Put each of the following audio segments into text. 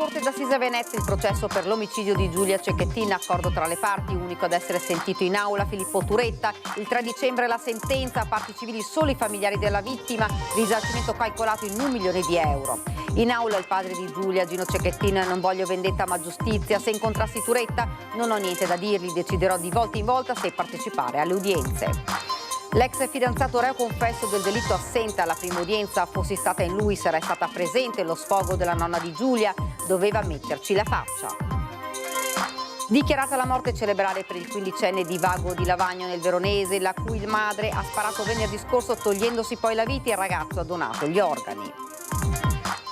Corte d'Assise a Venezia il processo per l'omicidio di Giulia Cecchettin, accordo tra le parti, unico ad essere sentito in aula Filippo Turetta. Il 3 dicembre la sentenza, a parti civili solo i familiari della vittima, risarcimento calcolato in €1 milione. In aula il padre di Giulia, Gino Cecchettin: non voglio vendetta ma giustizia, se incontrassi Turetta non ho niente da dirgli, deciderò di volta in volta se partecipare alle udienze. L'ex fidanzato reo confesso del delitto assente alla prima udienza, fossi stata in lui sarei stata presente allo sfogo della nonna di Giulia, doveva metterci la faccia. Dichiarata la morte cerebrale per il 15enne di Vago di Lavagno nel Veronese, la cui madre ha sparato venerdì scorso togliendosi poi la vita, e il ragazzo ha donato gli organi.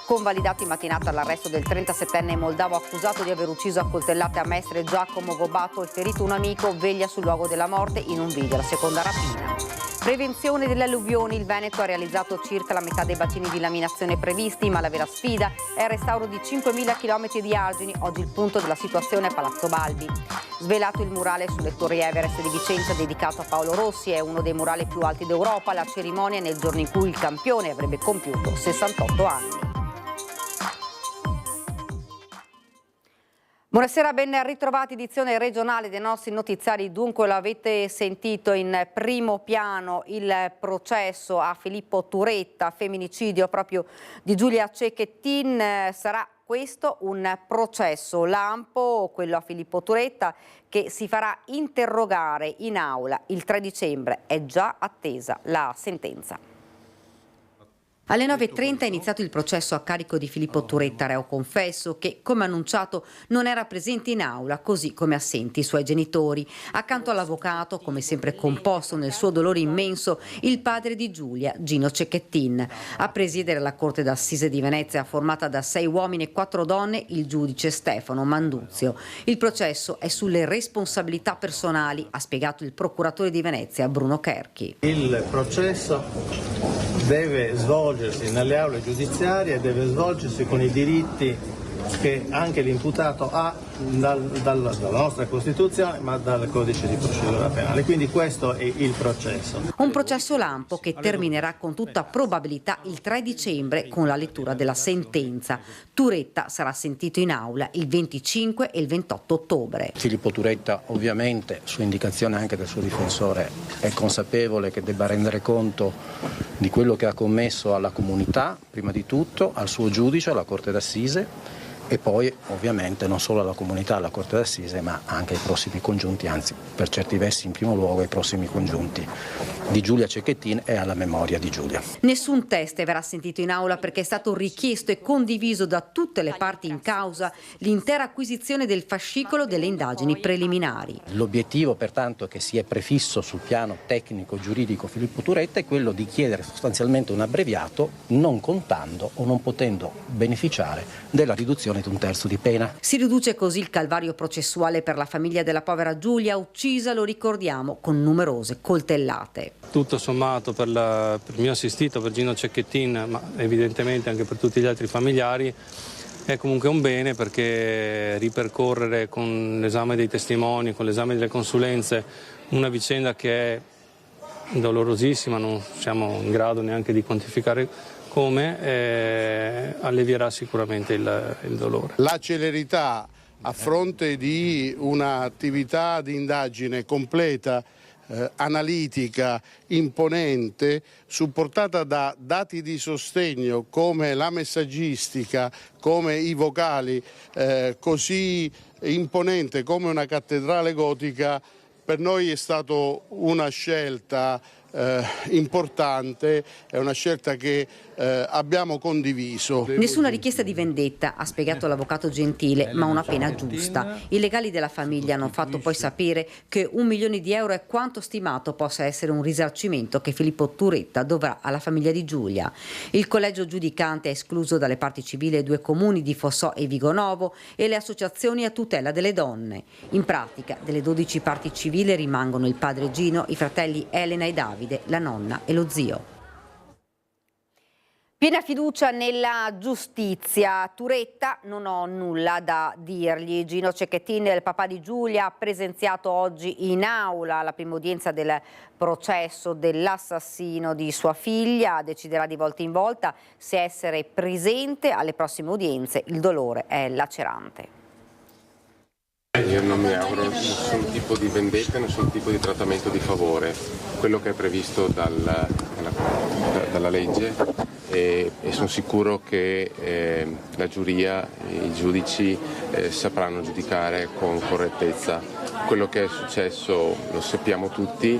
Convalidato in mattinata l'arresto del 37enne moldavo accusato di aver ucciso a coltellate a Mestre Giacomo Gobato e ferito un amico, veglia sul luogo della morte in un video, la seconda rapina. Prevenzione delle alluvioni, il Veneto ha realizzato circa la metà dei bacini di laminazione previsti, ma la vera sfida è il restauro di 5.000 km di argini, oggi il punto della situazione è Palazzo Balbi. Svelato il murale sulle Torri Everest di Vicenza dedicato a Paolo Rossi, è uno dei murali più alti d'Europa, la cerimonia nel giorno in cui il campione avrebbe compiuto 68 anni. Buonasera, ben ritrovati, edizione regionale dei nostri notiziari. Dunque lo avete sentito, in primo piano il processo a Filippo Turetta, femminicidio proprio di Giulia Cecchettin. Sarà questo un processo lampo, quello a Filippo Turetta, che si farà interrogare in aula il 3 dicembre. È già attesa la sentenza. Alle 9:30 è iniziato il processo a carico di Filippo Turetta, reo confesso, che, come annunciato, non era presente in aula, così come assenti i suoi genitori. Accanto all'avvocato, come sempre composto nel suo dolore immenso, il padre di Giulia, Gino Cecchettin. A presiedere la Corte d'Assise di Venezia, formata da 6 uomini e 4 donne, il giudice Stefano Manduzio. Il processo è sulle responsabilità personali, ha spiegato il procuratore di Venezia, Bruno Cherchi. Il processo deve svolgersi nelle aule giudiziarie, deve svolgersi con i diritti che anche l'imputato ha dalla nostra Costituzione, ma dal Codice di procedura penale. Quindi questo è il processo. Un processo lampo che terminerà con tutta probabilità il 3 dicembre con la lettura della sentenza. Turetta sarà sentito in aula il 25 e il 28 ottobre. Filippo Turetta, ovviamente, su indicazione anche del suo difensore, è consapevole che debba rendere conto di quello che ha commesso alla comunità, prima di tutto, al suo giudice, alla Corte d'Assise, e poi ovviamente non solo alla comunità, alla Corte d'Assise, ma anche ai prossimi congiunti, anzi per certi versi in primo luogo ai prossimi congiunti di Giulia Cecchettin e alla memoria di Giulia. Nessun test verrà sentito in aula perché è stato richiesto e condiviso da tutte le parti in causa l'intera acquisizione del fascicolo delle indagini preliminari. L'obiettivo pertanto che si è prefisso sul piano tecnico giuridico Filippo Turetta è quello di chiedere sostanzialmente un abbreviato, non contando o non potendo beneficiare della riduzione di 1/3 di pena. Si riduce così il calvario processuale per la famiglia della povera Giulia, uccisa, lo ricordiamo, con numerose coltellate. Tutto sommato per il mio assistito, per Gino Cecchettin, ma evidentemente anche per tutti gli altri familiari, è comunque un bene, perché ripercorrere con l'esame dei testimoni, con l'esame delle consulenze, una vicenda che è dolorosissima, non siamo in grado neanche di quantificare come, allevierà sicuramente il dolore. La celerità a fronte di un'attività di indagine completa, analitica, imponente, supportata da dati di sostegno come la messaggistica, come i vocali, così imponente come una cattedrale gotica, per noi è stata una scelta importante, è una scelta che abbiamo condiviso. Nessuna richiesta di vendetta, ha spiegato l'avvocato Gentile, ma una pena giusta. I legali della famiglia hanno fatto poi sapere che €1 milione è quanto stimato possa essere un risarcimento che Filippo Turetta dovrà alla famiglia di Giulia. Il collegio giudicante ha escluso dalle parti civili i 2 comuni di Fossò e Vigonovo e le associazioni a tutela delle donne. In pratica, delle 12 parti civili rimangono il padre Gino, i fratelli Elena e Davide, la nonna e lo zio. Piena fiducia nella giustizia. Turetta non ho nulla da dirgli. Gino Cecchettin, il papà di Giulia, ha presenziato oggi in aula alla prima udienza del processo dell'assassino di sua figlia. Deciderà di volta in volta se essere presente alle prossime udienze. Il dolore è lacerante. Io non mi auguro nessun tipo di vendetta, nessun tipo di trattamento di favore. Quello che è previsto dalla legge e sono sicuro che la giuria, i giudici sapranno giudicare con correttezza. Quello che è successo lo sappiamo tutti,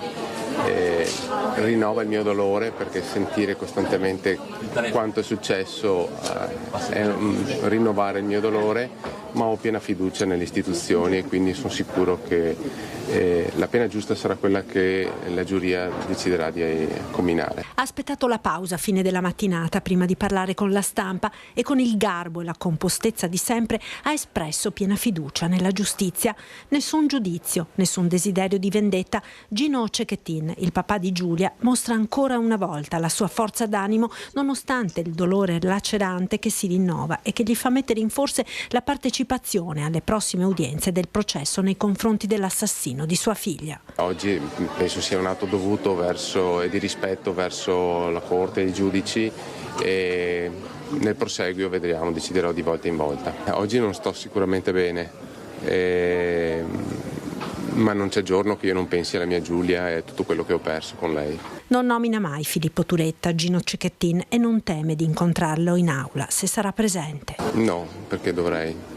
rinnova il mio dolore perché sentire costantemente quanto è successo è rinnovare il mio dolore, ma ho piena fiducia nelle istituzioni e quindi sono sicuro che la pena giusta sarà quella che la giuria deciderà di comminare. Ha aspettato la pausa a fine della mattinata prima di parlare con la stampa e con il garbo e la compostezza di sempre ha espresso piena fiducia nella giustizia. Nessun giudizio, nessun desiderio di vendetta. Gino Cecchettin, il papà di Giulia, mostra ancora una volta la sua forza d'animo nonostante il dolore lacerante che si rinnova e che gli fa mettere in forse la partecipazione alle prossime udienze del processo nei confronti dell'assassino di sua figlia. Oggi penso sia un atto dovuto e di rispetto verso la Corte e i giudici e nel proseguio vedremo, deciderò di volta in volta. Oggi non sto sicuramente bene, ma non c'è giorno che io non pensi alla mia Giulia e a tutto quello che ho perso con lei. Non nomina mai Filippo Turetta, Gino Cecchettin, e non teme di incontrarlo in aula se sarà presente. No, perché dovrei.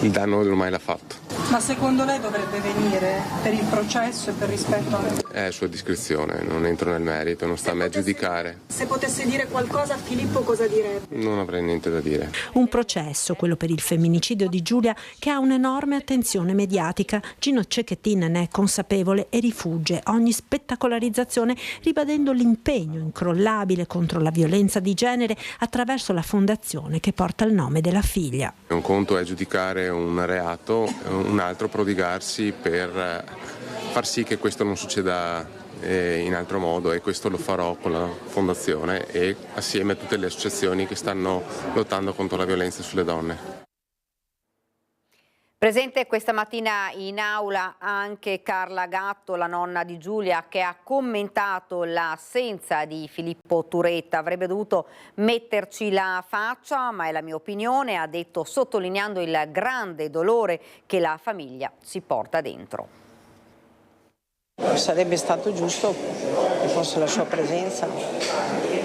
Il danno ormai l'ha fatto. Ma secondo lei dovrebbe venire per il processo e per rispetto a... È a sua discrezione, non entro nel merito, non sta a me a giudicare. Se potesse dire qualcosa a Filippo cosa direbbe? Non avrei niente da dire. Un processo, quello per il femminicidio di Giulia, che ha un'enorme attenzione mediatica. Gino Cecchettin ne è consapevole e rifugge ogni spettacolarizzazione, ribadendo l'impegno incrollabile contro la violenza di genere attraverso la fondazione che porta il nome della figlia. Un conto è giudicare un reato, un altro prodigarsi per far sì che questo non succeda in altro modo, e questo lo farò con la fondazione e assieme a tutte le associazioni che stanno lottando contro la violenza sulle donne. Presente questa mattina in aula anche Carla Gatto, la nonna di Giulia, che ha commentato l'assenza di Filippo Turetta. Avrebbe dovuto metterci la faccia, ma è la mia opinione, ha detto, sottolineando il grande dolore che la famiglia si porta dentro. Sarebbe stato giusto che fosse la sua presenza.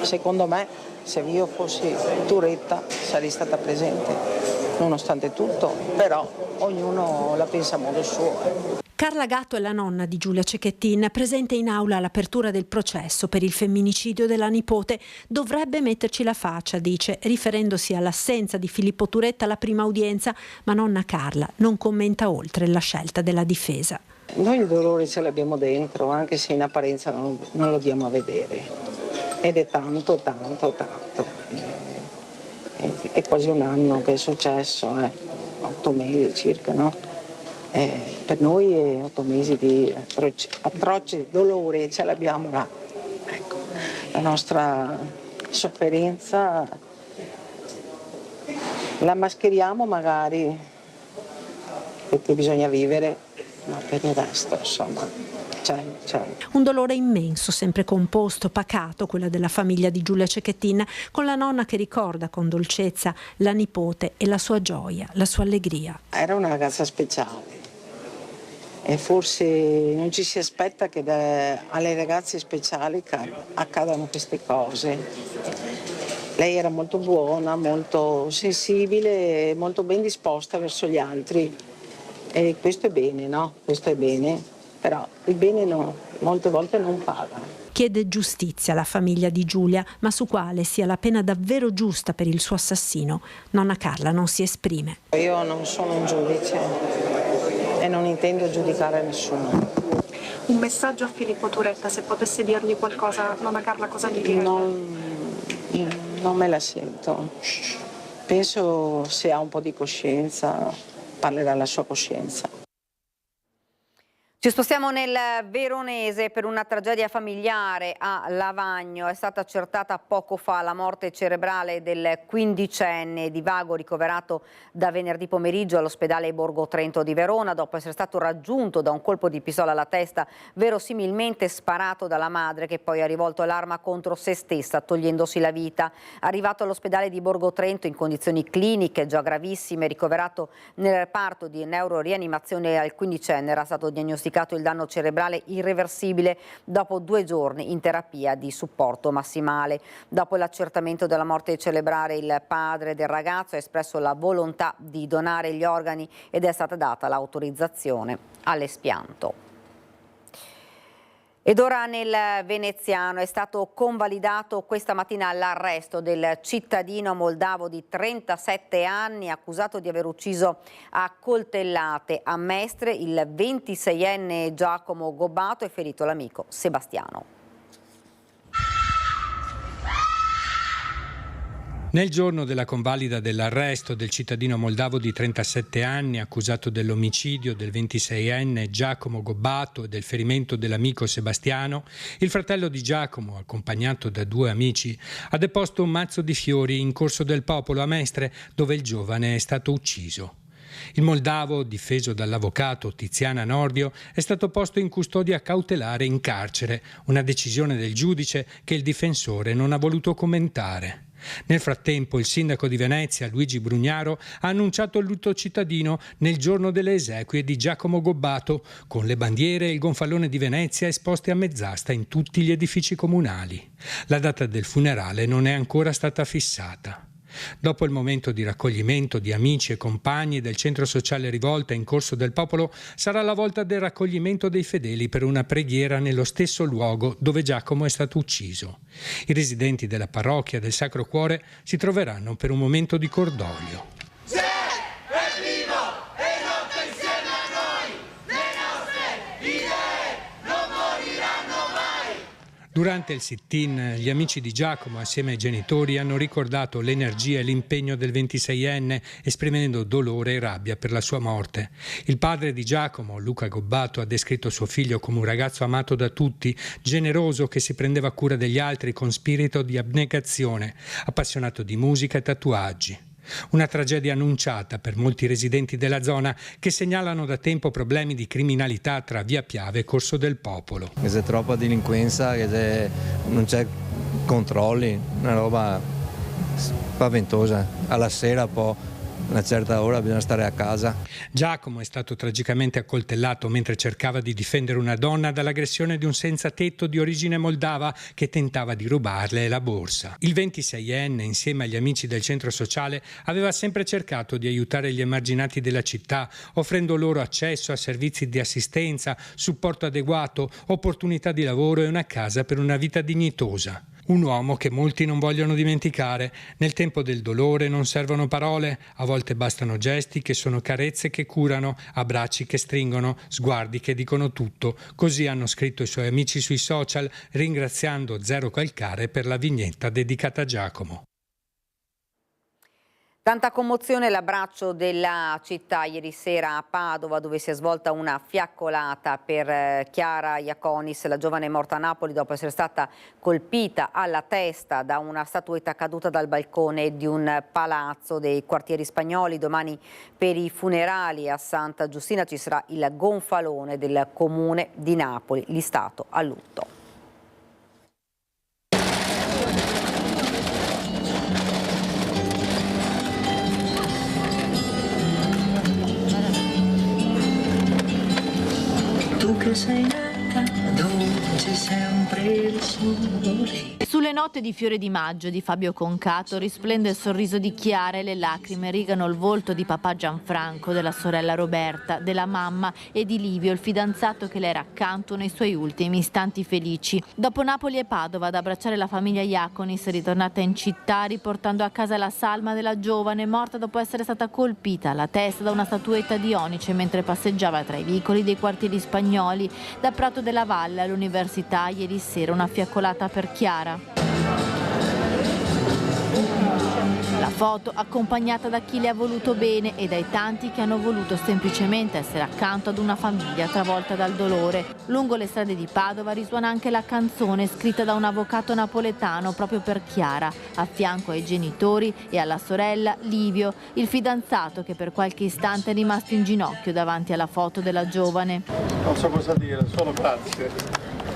Secondo me, se io fossi Turetta, sarei stata presente. Nonostante tutto, però ognuno la pensa a modo suo. Carla Gatto è la nonna di Giulia Cecchettin, presente in aula all'apertura del processo per il femminicidio della nipote. Dovrebbe metterci la faccia, dice, riferendosi all'assenza di Filippo Turetta alla prima udienza, ma nonna Carla non commenta oltre la scelta della difesa. Noi il dolore ce l'abbiamo dentro, anche se in apparenza non lo diamo a vedere. Ed è tanto. È quasi un anno che è successo, 8 mesi circa, no? Per noi è 8 mesi di atroce dolore, ce l'abbiamo là. Ecco, la nostra sofferenza la mascheriamo magari perché bisogna vivere, ma per il resto insomma c'è. Un dolore immenso, sempre composto, pacato, quello della famiglia di Giulia Cecchettin, con la nonna che ricorda con dolcezza la nipote e la sua gioia, la sua allegria. Era una ragazza speciale e forse non ci si aspetta che alle ragazze speciali accadano queste cose. Lei era molto buona, molto sensibile, molto ben disposta verso gli altri e questo è bene, no? Questo è bene. Però il bene molte volte non paga. Chiede giustizia alla famiglia di Giulia, ma su quale sia la pena davvero giusta per il suo assassino. Nonna Carla non si esprime. Io non sono un giudice e non intendo giudicare nessuno. Un messaggio a Filippo Turetta, se potesse dirgli qualcosa, nonna Carla, cosa gli direbbe? Non me la sento. Penso se ha un po' di coscienza, parlerà alla sua coscienza. Ci spostiamo nel Veronese per una tragedia familiare a Lavagno. È stata accertata poco fa la morte cerebrale del 15enne di Vago, ricoverato da venerdì pomeriggio all'ospedale Borgo Trento di Verona dopo essere stato raggiunto da un colpo di pistola alla testa, verosimilmente sparato dalla madre, che poi ha rivolto l'arma contro se stessa togliendosi la vita. Arrivato all'ospedale di Borgo Trento in condizioni cliniche già gravissime, ricoverato nel reparto di neurorianimazione, al 15enne era stato diagnosticato il danno cerebrale irreversibile dopo 2 giorni in terapia di supporto massimale. Dopo l'accertamento della morte cerebrale, il padre del ragazzo ha espresso la volontà di donare gli organi ed è stata data l'autorizzazione all'espianto. Ed ora nel veneziano è stato convalidato questa mattina l'arresto del cittadino moldavo di 37 anni accusato di aver ucciso a coltellate a Mestre il 26enne Giacomo Gobbato e ferito l'amico Sebastiano. Nel giorno della convalida dell'arresto del cittadino moldavo di 37 anni accusato dell'omicidio del 26enne Giacomo Gobbato e del ferimento dell'amico Sebastiano, il fratello di Giacomo, accompagnato da 2 amici, ha deposto un mazzo di fiori in Corso del Popolo a Mestre, dove il giovane è stato ucciso. Il moldavo, difeso dall'avvocato Tiziana Nordio, è stato posto in custodia cautelare in carcere, una decisione del giudice che il difensore non ha voluto commentare. Nel frattempo il sindaco di Venezia, Luigi Brugnaro, ha annunciato il lutto cittadino nel giorno delle esequie di Giacomo Gobbato, con le bandiere e il gonfalone di Venezia esposti a mezz'asta in tutti gli edifici comunali. La data del funerale non è ancora stata fissata. Dopo il momento di raccoglimento di amici e compagni del centro sociale Rivolta in Corso del Popolo, sarà la volta del raccoglimento dei fedeli per una preghiera nello stesso luogo dove Giacomo è stato ucciso. I residenti della parrocchia del Sacro Cuore si troveranno per un momento di cordoglio. Durante il sit-in, gli amici di Giacomo, assieme ai genitori, hanno ricordato l'energia e l'impegno del 26enne, esprimendo dolore e rabbia per la sua morte. Il padre di Giacomo, Luca Gobbato, ha descritto suo figlio come un ragazzo amato da tutti, generoso che si prendeva cura degli altri con spirito di abnegazione, appassionato di musica e tatuaggi. Una tragedia annunciata per molti residenti della zona che segnalano da tempo problemi di criminalità tra Via Piave e Corso del Popolo. C'è troppa delinquenza, non c'è controlli, una roba spaventosa. Alla sera poi una certa ora bisogna stare a casa. Giacomo è stato tragicamente accoltellato mentre cercava di difendere una donna dall'aggressione di un senza tetto di origine moldava che tentava di rubarle la borsa. Il 26enne, insieme agli amici del centro sociale, aveva sempre cercato di aiutare gli emarginati della città, offrendo loro accesso a servizi di assistenza, supporto adeguato, opportunità di lavoro e una casa per una vita dignitosa. Un uomo che molti non vogliono dimenticare. Nel tempo del dolore non servono parole, a volte bastano gesti che sono carezze che curano, abbracci che stringono, sguardi che dicono tutto. Così hanno scritto i suoi amici sui social, ringraziando Zero Calcare per la vignetta dedicata a Giacomo. Tanta commozione l'abbraccio della città ieri sera a Padova, dove si è svolta una fiaccolata per Chiara Iaconis, la giovane morta a Napoli dopo essere stata colpita alla testa da una statuetta caduta dal balcone di un palazzo dei quartieri spagnoli. Domani per i funerali a Santa Giustina ci sarà il gonfalone del comune di Napoli, listato a lutto. Tu che sei nata dove c'è sempre il sole. Sulle note di Fiore di Maggio di Fabio Concato risplende il sorriso di Chiara e le lacrime rigano il volto di papà Gianfranco, della sorella Roberta, della mamma e di Livio, il fidanzato che le era accanto nei suoi ultimi istanti felici. Dopo Napoli e Padova ad abbracciare la famiglia Iaconis, ritornata in città riportando a casa la salma della giovane morta dopo essere stata colpita alla testa da una statuetta di onice mentre passeggiava tra i vicoli dei quartieri spagnoli. Da Prato della Valle all'università ieri sera una fiaccolata per Chiara. La foto accompagnata da chi le ha voluto bene e dai tanti che hanno voluto semplicemente essere accanto ad una famiglia travolta dal dolore. Lungo le strade di Padova risuona anche la canzone scritta da un avvocato napoletano proprio per Chiara, a fianco ai genitori e alla sorella Livio, il fidanzato che per qualche istante è rimasto in ginocchio davanti alla foto della giovane. Non so cosa dire, solo grazie.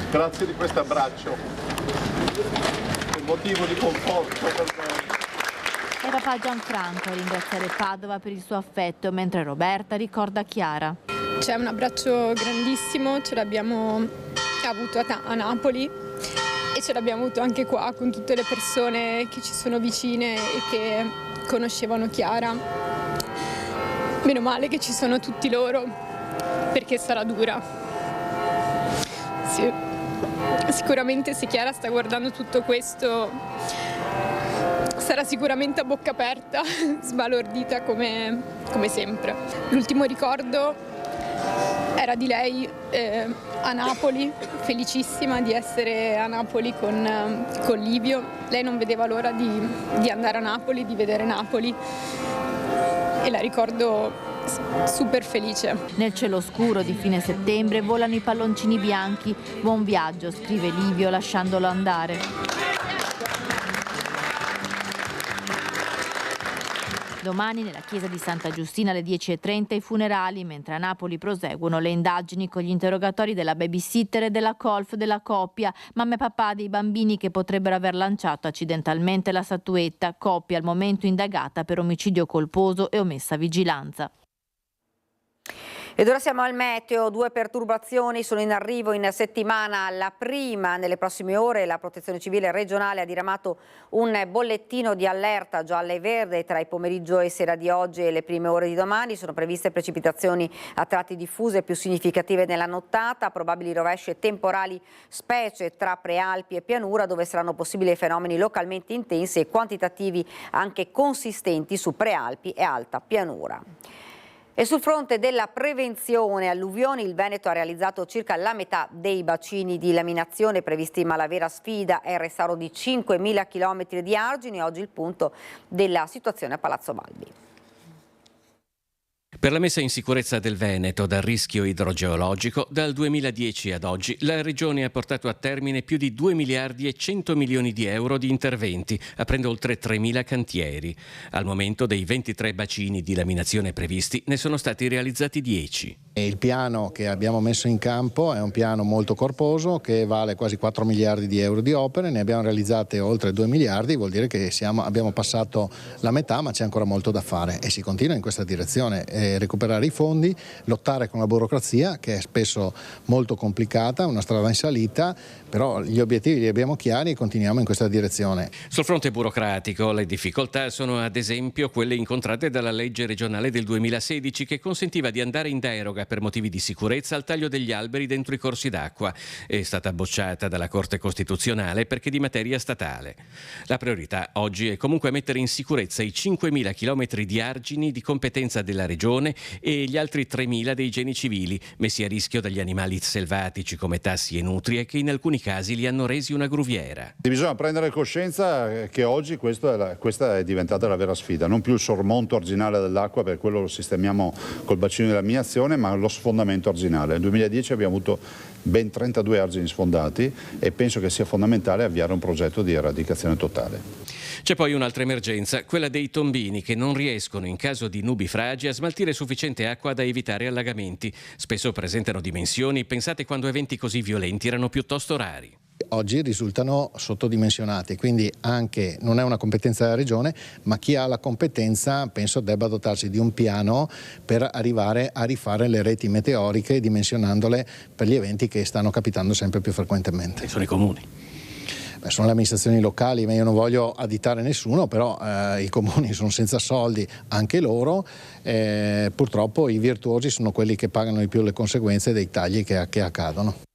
Grazie di questo abbraccio. È un motivo di conforto per me. È papà Gianfranco a ringraziare Padova per il suo affetto, mentre Roberta ricorda Chiara. C'è un abbraccio grandissimo, ce l'abbiamo avuto a Napoli e ce l'abbiamo avuto anche qua con tutte le persone che ci sono vicine e che conoscevano Chiara. Meno male che ci sono tutti loro, perché sarà dura. Sì. Sicuramente se Chiara sta guardando tutto questo sarà sicuramente a bocca aperta, sbalordita come sempre. L'ultimo ricordo era di lei a Napoli, felicissima di essere a Napoli con Livio. Lei non vedeva l'ora di andare a Napoli, di vedere Napoli e la ricordo super felice. Nel cielo scuro di fine settembre volano i palloncini bianchi. Buon viaggio, scrive Livio lasciandolo andare. Domani nella chiesa di Santa Giustina alle 10:30 i funerali, mentre a Napoli proseguono le indagini con gli interrogatori della babysitter e della colf della coppia, mamma e papà dei bambini che potrebbero aver lanciato accidentalmente la statuetta, coppia al momento indagata per omicidio colposo e omessa vigilanza. Ed ora siamo al meteo, 2 perturbazioni sono in arrivo in settimana. La prima, nelle prossime ore, la Protezione Civile regionale ha diramato un bollettino di allerta gialla e verde. Tra il pomeriggio e sera di oggi e le prime ore di domani sono previste precipitazioni a tratti diffuse più significative nella nottata, probabili rovesci e temporali specie tra prealpi e pianura, dove saranno possibili fenomeni localmente intensi e quantitativi anche consistenti su prealpi e alta pianura. E sul fronte della prevenzione alluvioni il Veneto ha realizzato circa la metà dei bacini di laminazione previsti, ma la vera sfida è il restauro di 5.000 km di argini. Oggi il punto della situazione a Palazzo Balbi. Per la messa in sicurezza del Veneto dal rischio idrogeologico, dal 2010 ad oggi la Regione ha portato a termine più di 2 miliardi e 100 milioni di euro di interventi, aprendo oltre 3.000 cantieri. Al momento dei 23 bacini di laminazione previsti ne sono stati realizzati 10. Il piano che abbiamo messo in campo è un piano molto corposo che vale quasi 4 miliardi di euro di opere, ne abbiamo realizzate oltre 2 miliardi, vuol dire che abbiamo passato la metà, ma c'è ancora molto da fare e si continua in questa direzione. Recuperare i fondi, lottare con la burocrazia che è spesso molto complicata, una strada in salita, però gli obiettivi li abbiamo chiari e continuiamo in questa direzione. Sul fronte burocratico le difficoltà sono ad esempio quelle incontrate dalla legge regionale del 2016 che consentiva di andare in deroga per motivi di sicurezza al taglio degli alberi dentro i corsi d'acqua. È stata bocciata dalla Corte Costituzionale perché di materia statale. La priorità oggi è comunque mettere in sicurezza i 5.000 chilometri di argini di competenza della Regione e gli altri 3.000 dei geni civili messi a rischio dagli animali selvatici come tassi e nutrie che in alcuni casi li hanno resi una gruviera. Bisogna prendere coscienza che oggi questa è diventata la vera sfida, non più il sormonto arginale dell'acqua, per quello lo sistemiamo col bacino di laminazione, ma lo sfondamento arginale. Nel 2010 abbiamo avuto ben 32 argini sfondati e penso che sia fondamentale avviare un progetto di eradicazione totale. C'è poi un'altra emergenza, quella dei tombini che non riescono in caso di nubifragi a smaltire sufficiente acqua da evitare allagamenti. Spesso presentano dimensioni pensate quando eventi così violenti erano piuttosto rari. Oggi risultano sottodimensionati, quindi anche non è una competenza della Regione, ma chi ha la competenza penso debba dotarsi di un piano per arrivare a rifare le reti meteoriche dimensionandole per gli eventi che stanno capitando sempre più frequentemente. E sono i comuni. Sono le amministrazioni locali, ma io non voglio additare nessuno, però i comuni sono senza soldi, anche loro, purtroppo i virtuosi sono quelli che pagano di più le conseguenze dei tagli che accadono.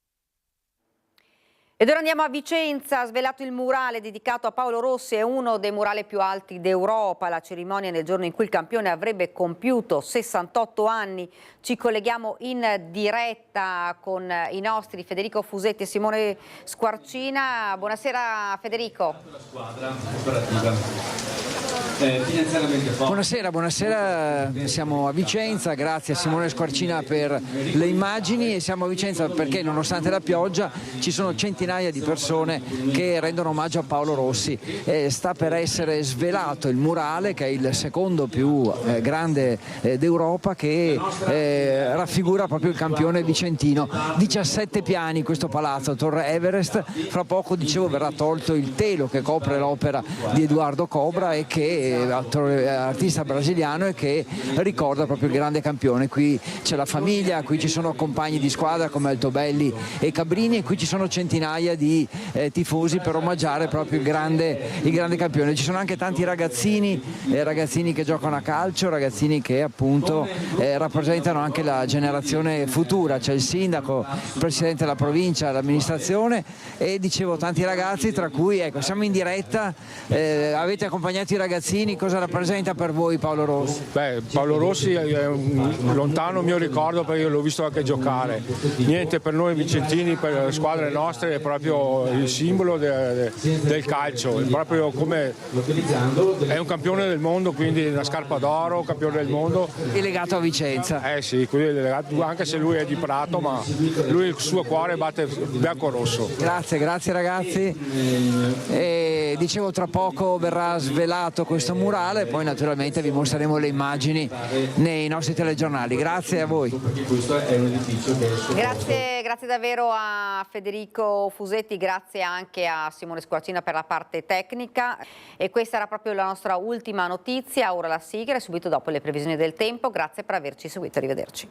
Ed ora andiamo a Vicenza, ha svelato il murale dedicato a Paolo Rossi, è uno dei murali più alti d'Europa, la cerimonia nel giorno in cui il campione avrebbe compiuto 68 anni. Ci colleghiamo in diretta con i nostri Federico Fusetti e Simone Squarcina. Buonasera Federico. La squadra operativa. Buonasera, siamo a Vicenza, grazie a Simone Squarcina per le immagini, e siamo a Vicenza perché nonostante la pioggia ci sono centinaia di persone che rendono omaggio a Paolo Rossi. Sta per essere svelato il murale, che è il secondo più grande d'Europa, che raffigura proprio il campione vicentino. 17 piani questo palazzo, Torre Everest. Fra poco, dicevo, verrà tolto il telo che copre l'opera di Eduardo Cobra, e che artista brasiliano, e che ricorda proprio il grande campione. Qui c'è la famiglia, qui ci sono compagni di squadra come Altobelli e Cabrini, e qui ci sono centinaia di tifosi per omaggiare proprio il grande campione. Ci sono anche tanti ragazzini che giocano a calcio, ragazzini che appunto rappresentano anche la generazione futura. C'è il sindaco, il presidente della provincia, l'amministrazione, e dicevo tanti ragazzi, tra cui, ecco, siamo in diretta, avete accompagnato i ragazzini. Cosa rappresenta per voi Paolo Rossi? Paolo Rossi è un lontano mio ricordo, perché io l'ho visto anche giocare. Niente, per noi vicentini, per le squadre nostre, è proprio il simbolo del calcio, è proprio come è un campione del mondo, quindi una scarpa d'oro, campione del mondo. È legato a Vicenza. Sì, quindi è legato, anche se lui è di Prato, ma lui il suo cuore batte bianco-rosso. Grazie ragazzi. E dicevo, tra poco verrà svelato questo murale, poi naturalmente vi mostreremo le immagini nei nostri telegiornali. Grazie a voi. Grazie davvero a Federico Fusetti, grazie anche a Simone Squarcina per la parte tecnica. E questa era proprio la nostra ultima notizia. Ora la sigla e subito dopo le previsioni del tempo. Grazie per averci seguito, arrivederci.